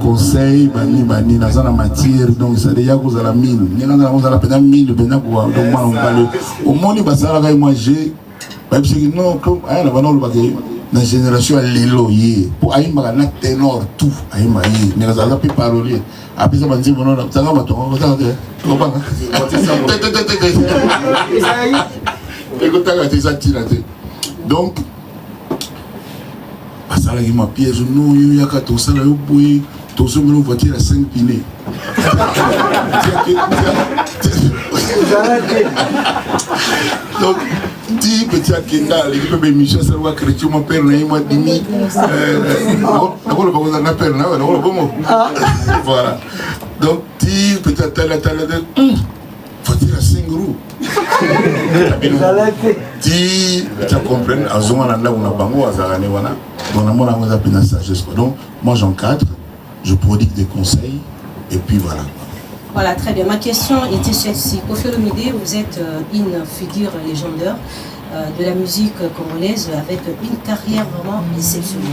conseil bani dans la matière donc ça déjà vous à la mine ni dans la peine mine peine quoi donc moi on va le au monde il va ça là moi j'ai même si non comme ah là non le bagage dans génération lelo yé pour aïe magana ténor tout aïe maïe mais ça peut parler après ça va dire bon non ça va pas toi ça tu comprends donc ça là il m'a piège non il y a qu'à tout ça là oui tout ça une voiture à 5 piliers donc dit petit akenda l'équipe de mission ça va créer mon père là il m'a dit on le pas on appelle là on le bon voilà donc dit petit telle voiture à 5 roues dit tu comprends à ce moment là on a bango azarane wana donc on a mon appel sagesse donc moi j'encadre, je prodigue des conseils et puis voilà. Voilà, très bien. Ma question était celle-ci. Koffi Olomide, vous êtes une figure légendaire de la musique congolaise avec une carrière vraiment exceptionnelle.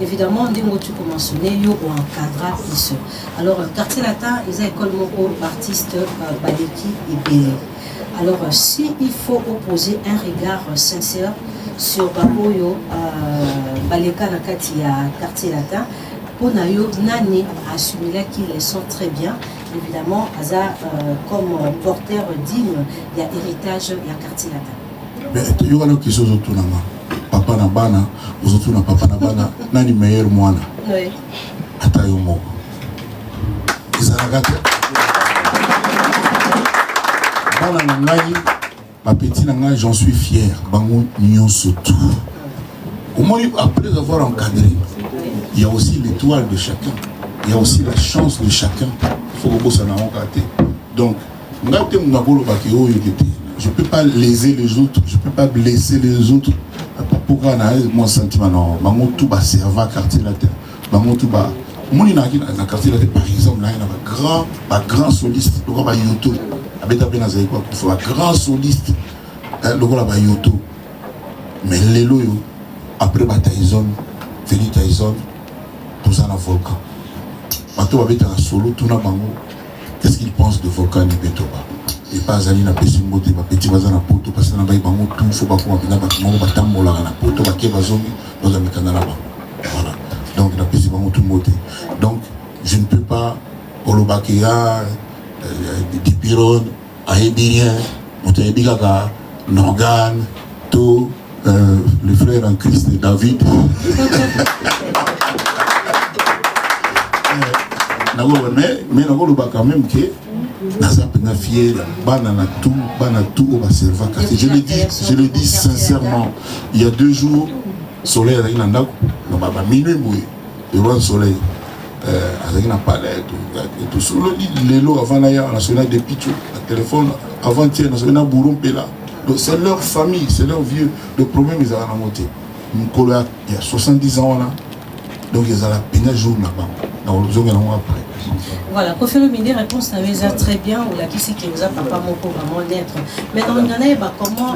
Évidemment, dès que tu commences, yo ou encadra ici. Alors, Quartier Latin, ils ont école moko artiste Baleki et Bélé. Alors, si il faut opposer un regard sincère sur Baboyo, Baleka Nakati à Quartier Latin, pour Nayo, Nani a assumé qu'ils sont très bien. Évidemment, Aza comme porteur digne, il y a héritage, il y a Quartier Latin. Mais il y a quelque chose autour de moi. Papa na bana, vous autour de papa na bana, nani meilleur moi. Oui. Atayo moko. Izaragate. Bana na ngai, ma petite na ngai, j'en suis fier. Bango nyon surtout. Au moins, après avoir encadré, il y a aussi l'étoile de chacun. Il y a aussi la chance de chacun. Il faut que ça n'a pas raté. Donc, je ne peux pas léser les autres, je ne peux pas blesser les autres. Pourquoi mon sentiment non, tout va servir à Quartier Latin. Tout va. Mon Quartier Latin, par exemple, un grand soliste, le roi Yoto. Avec un grand soliste, le roi Yoto. Mais les loyaux, après Tyson, Félix Tyson, tout ça dans le volcan. Maintenant, avec un solo, tout le monde, qu'est-ce qu'il pense de volcan et Betoba? Et pas aller na petit moté, ma petit bazar na poto, parce que na baï bango tout, faut pas qu'on appuie na bango batambola na poto, baké bazomi, dans un mécanisme là-bas. Voilà. Donc na petit bango tout moté. Donc je ne peux pas Olobakéa, Dipiron, Aébirien, Montébigaga, Norgan, tout le frère en Christ de David. Mais on va quand même que je le dis sincèrement. Il y a 2 jours, soleil avec l'andak, minuit bouillé, le soleil avec la palette, tout ça. Les lots avant d'ailleurs, on a sonné des pichous, le téléphone avant-hier, on a sonné un bourron là. Donc c'est leur famille, c'est leur vieux. Le problème, ils ont monté. Il y a 70 ans là, donc ils ont la peine jour là-bas. Après. Voilà, Koffi Olomide réponse à déjà très bien, ou la qui c'est qui vous a papa mon pauvre vraiment l'être. Mais dans le Ghana, comment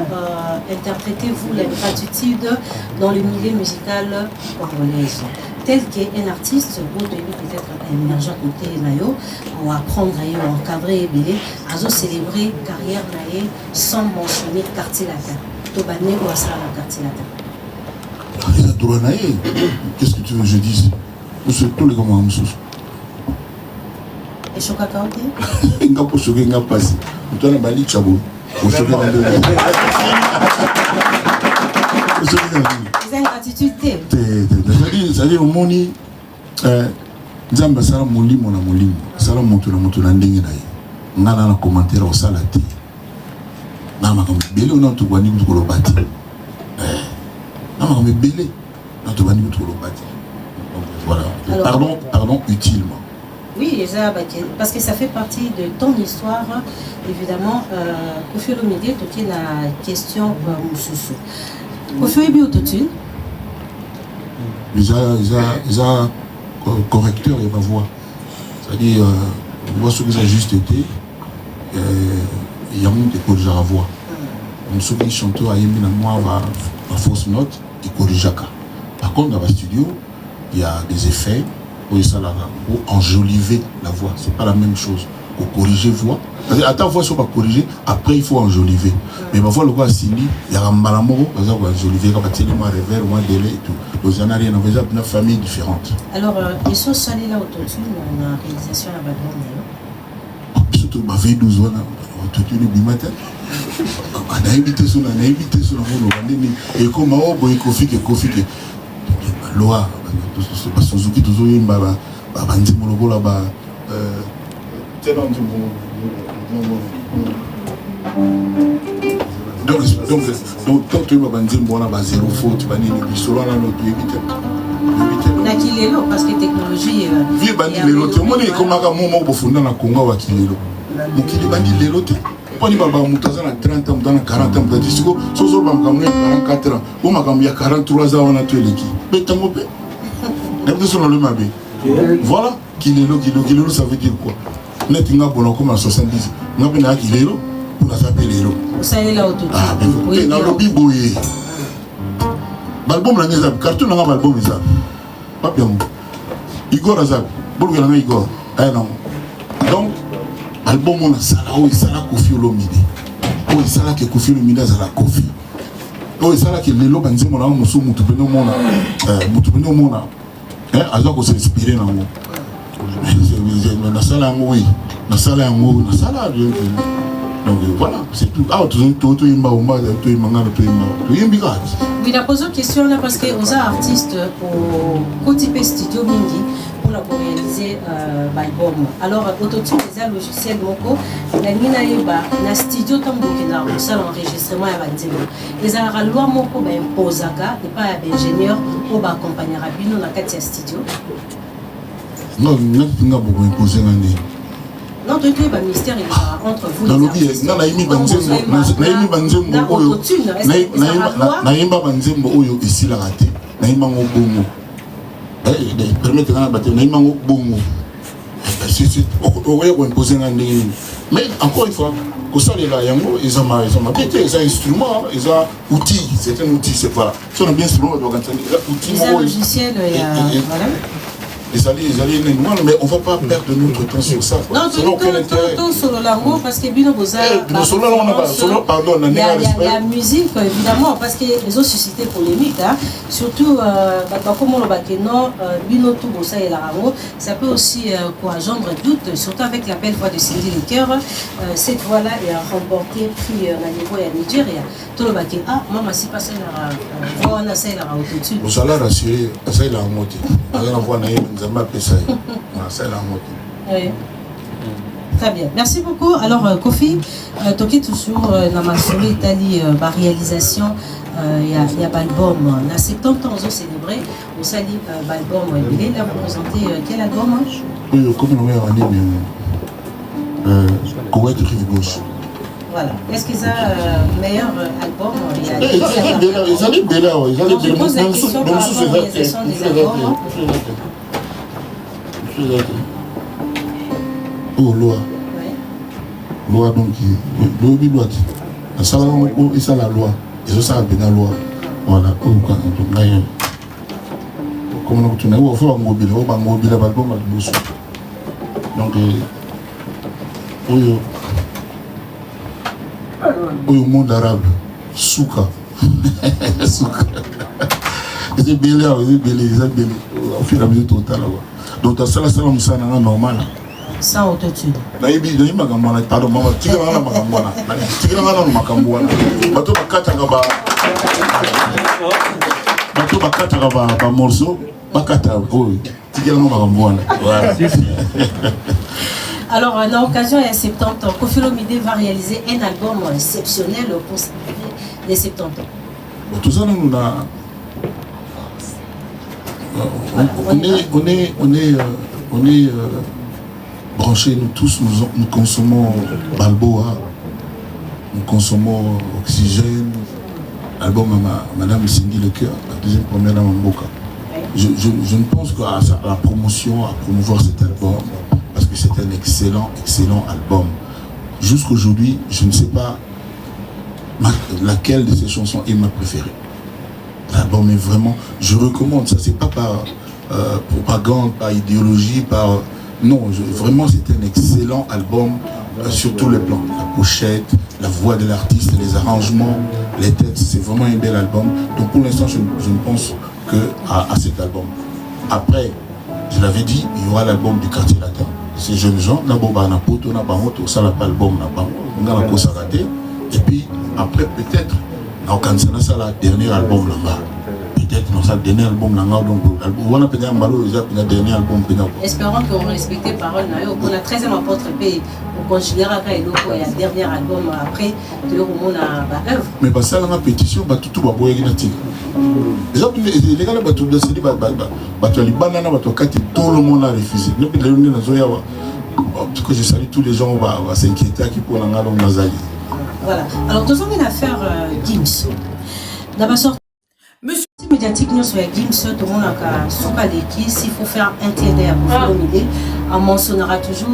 interprétez-vous la gratitude dans le milieu musical congolais? Tel qu'un artiste, vous devez peut-être émerger côté Nayo, ou apprendre à encadrer et belé, à célébrer carrière Naye sans mentionner Quartier Latin. Tobané ou à ça la Quartier Latin. Il a droit Naye. Qu'est-ce que tu veux que je dise? C'est tous les commandes. Et Chokakaote? Il n'y a pas choqué, il n'y a pas passé. Tu as un bali chabou. C'est une gratitude. C'est-à-dire, au monde, Nzamba sala molimo na molimo. Sala moto na ndenge na ye. Ngana na commentaire au salati. Na ma comme belé on a tout bani tout le bâti. Na ma comme belé na tout bani tout le bâti. Voilà. Alors, pardon utilement. Oui, parce que ça fait partie de ton histoire, évidemment. Koffi Olomide, tu as la question Moussoussou. Koffi Olomide, ils ont correcteur et ma voix. C'est-à-dire, moi, ce que ça a juste été, il y a un corrige à voix. Donc ceux qui chantent à Yémi, moi, ma fausse note, ils corrigent. Par contre, dans le studio, il y a des effets pour enjoliver la voix. C'est pas la même chose. Pour corriger voix. À ta voix, il faut pas corriger. Après, il faut enjoliver. Mais ma voix, le gars, il y a un malamoro, par exemple, enjoliver, il y a un réveil, un délai et tout. Donc, il y en a rien. On a une famille différente. Alors, ils sont salés là autour-dessus, dans la réalisation à la bande. Surtout, ma vie 12 ans, autour du matin. On a évité ça, et comme on a Kofi, loi, Suzuki, toujours une baba, Banzimologo là-bas. Donc, tant que tu vas dire que zéro faute, tu vas dire que tu vas na kilelo parce que technologie vie bandi lelo te moni komaka momo bofunda na Congo wa kilelo mokili bandi lelo te poni baba mutaza na 30 ans dans 40 ans d'atisiko soso bamkamwe 44 ans o makambo ya 43 ans wana to eleki betango pe d'abord sur le mabe voilà kilelo ça veut dire quoi net nga bona comme en 70 nga pe na kilelo pour la saper lelo ça est là autour oui na lobi boye balbum la ngeza carton na balbum ça pas bien Igor Azab boulga na Igor non donc album on a ça là ça la Koffi Olomide ça là que Koffi Olomide ça la Koffi ça là que lelo banzemo na musu mutupeno mona aza ko s'inspirer na ngo na sala ngo oui na sala ngo na sala donc voilà, c'est tout. Ah, tout oui, la pose une question là parce que aux artistes au Côté Studio Mingi pour réaliser l'album. Alors, autotune des logiciels locaux, la mina eba na studio tambo qui na salle enregistrement ya bandimo. Les ara loi moko ba imposaka et pas ingénieur pour ba accompagner rabino na kati ya studio. Non, n'a pas imposer ngandi. Non, tu es le ministère entre vous. Dans le biais, naïmi banzembo oyo, naïmba banzembo oyo ici la raté, naïmba ngobongo. Permettez na bateau, naïmba ngobongo. C'est oyo ko imposer ngandi. Mais encore une fois, que ça les là yango, ils ont des instruments, ils ont outils, c'est un outil, c'est voilà. Si on a bien instrument, on doit gagner outil. Les logiciels, voilà. Mais on ne va pas perdre notre temps sur ça. Non, tout le temps sur le lango parce que Bino Boza. La musique, évidemment, parce qu'ils ont suscité polémique. Surtout, comme on l'a dit, non, Bino tout Boza et la Rango, ça peut aussi engendrer doute, surtout avec l'appel voix de Cindy Lecoeur. Cette voix-là est remportée prix à niveau à Nigeria. Tout le baquet, ah, maman, si pas ça, la voix, on a ça, la autotune. Vous allez rassurer, ça, il a un motif. Oui. Très bien, merci beaucoup. Alors Kofi, Toki toujours dans ma souris Italie, réalisation, il y a l'album. La 70 ans ont célébré, on s'est dit l'album. Là vous présentez quel album? Oui, comme nous l'avons dit, Koweït Rive Gauche. Voilà. Est-ce qu'ils ont meilleur album? Ils allaient bien là, ils allaient bien. Je pose la question par rapport à la réalisation des albums. Oh, loi. Loi, donc, loi, ça c'est la loi. Ils ont ça bien la loi. Voilà. Comme on a dit, on mobile, on va mobile, on va mobile. Donc, au monde arabe, souka. Souka. C'est belé, au fur et à mesure total. Donc, ça, c'est normal. Sans autotune. Pardon, maman, tu vas alors, à l'occasion, il y a 70 ans, Koffi Olomide va réaliser un album exceptionnel pour les 70 ans. Tout ça, nous a... On est branchés, nous tous, nous consommons Balboa, nous consommons Oxygène, album à Madame Cindy Lecoeur, la deuxième première dame en Mboka. Je ne pense qu'à la promotion, à promouvoir cet album, parce que c'est un excellent album. jusqu'aujourd'hui, je ne sais pas laquelle de ces chansons est ma préférée. L'album est vraiment, je recommande ça, c'est pas par propagande, par idéologie, par... Non, vraiment c'est un excellent album sur tous les plans. La pochette, la voix de l'artiste, les arrangements, les textes, c'est vraiment un bel album. Donc pour l'instant, je ne pense que à cet album. Après, je l'avais dit, il y aura l'album du quartier latin. Ces jeunes gens, ça l'album, et puis après peut-être, ça la dernier album là-bas. Peut-être dans sa dernier album espérons qu'on respecte les paroles. On a 13e apôtre pays. On considère qu'il y a le dernier album après de l'œuvre. Mais ça, la pétition, tout va boire. Les gars, tout le monde a refusé. En tout cas, je salue tous les gens qui vont s'inquiéter pour la Nazali. Voilà. Alors, nous avons une affaire Gims. D'abord, monsieur médiatique, nous sommes Gims, tout le monde a s'il faut faire intérêt à Kofi, on mentionnera toujours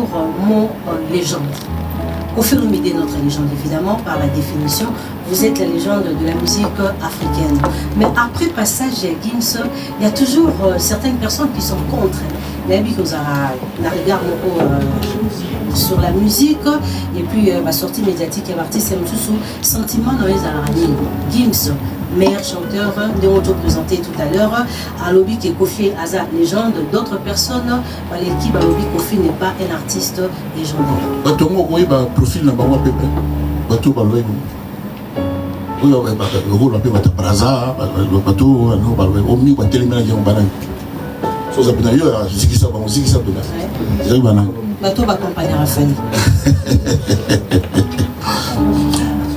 mon légende. Kofi Olomide, notre légende, évidemment, par la définition, vous êtes la légende de la musique africaine. Mais après passage à Gims, il y a toujours certaines personnes qui sont contre. Sur la musique et puis ma sortie médiatique et l'artiste c'est sentiment dans les araignées. Gims, meilleur chanteur, de présenté tout à l'heure, à lobby qui est Kofi Aza, légende, d'autres personnes, l'équipe à lobby Kofi n'est pas un artiste légendaire. Profil n'a pas bateau bateau va accompagner Rafali.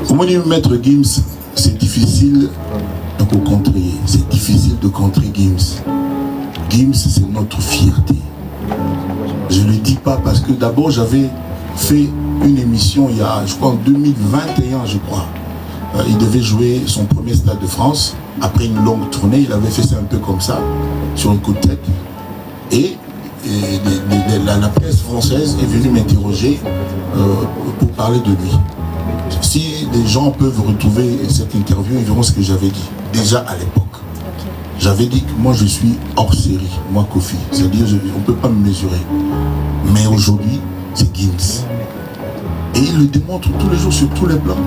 Comment dire, Maître Gims, c'est difficile de contrer. C'est difficile de contrer Gims. Gims, c'est notre fierté. Je ne le dis pas parce que d'abord j'avais fait une émission il y a, je crois, en 2021, je crois. Il devait jouer son premier Stade de France. Après une longue tournée, il avait fait ça un peu comme ça, sur un coup de tête. Et la presse française est venue m'interroger pour parler de lui. Si les gens peuvent retrouver cette interview, ils verront ce que j'avais dit, déjà à l'époque. Okay. J'avais dit que moi je suis hors série, moi Kofi, c'est-à-dire on ne peut pas me mesurer. Mais aujourd'hui, c'est Gims. Et il le démontre tous les jours sur tous les plans.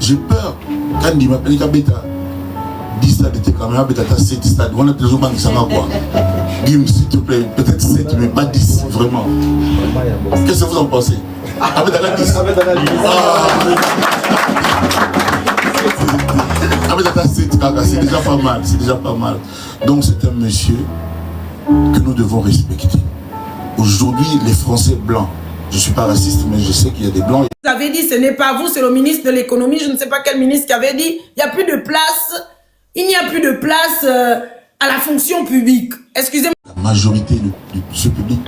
J'ai peur quand il m'appelle Kabeta. 10 stades de caméras, peut-être 7 stades. On a plus ou moins que ça va quoi. Gims, s'il te plaît, peut-être 7, mais pas 10, vraiment. Qu'est-ce que vous en pensez? Avec la 10. Avec la 7, c'est déjà pas mal, c'est déjà pas mal. Donc c'est un monsieur que nous devons respecter. Aujourd'hui, les Français blancs, je ne suis pas raciste, mais je sais qu'il y a des blancs. Vous avez dit, ce n'est pas vous, c'est le ministre de l'économie, je ne sais pas quel ministre qui avait dit, il n'y a plus de place. Il n'y a plus de place à la fonction publique. Excusez-moi. La majorité de ce public